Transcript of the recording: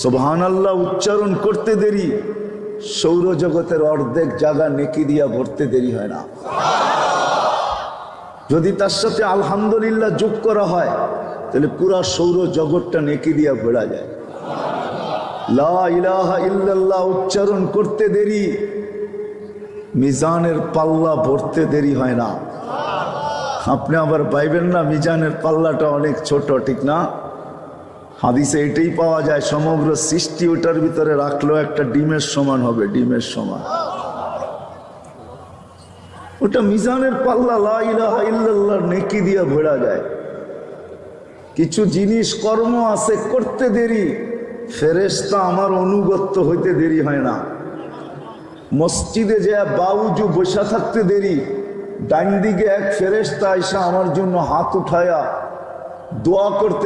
সুবহানাল্লাহ উচ্চারণ করতে দেরি সৌরজগতের অর্ধেক জায়গা নেকি দিয়া ভরতে দেরি হয় না। যদি তার সাথে আলহামদুলিল্লাহ যোগ করা হয় তাহলে পুরা সৌরজগৎটা নেকি দিয়া ভরা যায়। লা ইলাহা ইল্লাল্লাহ উচ্চারণ করতে দেরি মিজানের পাল্লা ভরতে দেরি হয় না। আপনি আবার পাইবেন না মিজানের পাল্লাটা অনেক ছোট, ঠিক না? হাদিসে এটাই পাওয়া যায়, সমগ্র সৃষ্টি ওটার ভিতরে রাখলেও একটা ডিমের সমান হবে, ডিমের সমান। ওটা মিজানের পাল্লা লা ইলাহা ইল্লাল্লাহ নেকি দিয়া ভরা যায়। কিছু জিনিস কর্ম আছে করতে দেরি, ফেরেশতা আমার অনুগত্য হইতে দেরি হয় না। মসজিদে যে বাউজু বসা থাকতে দেরি, ডান দিকে এক ফেরেশতা আইসা আমার জন্য হাত উঠায়া দোয়া করতে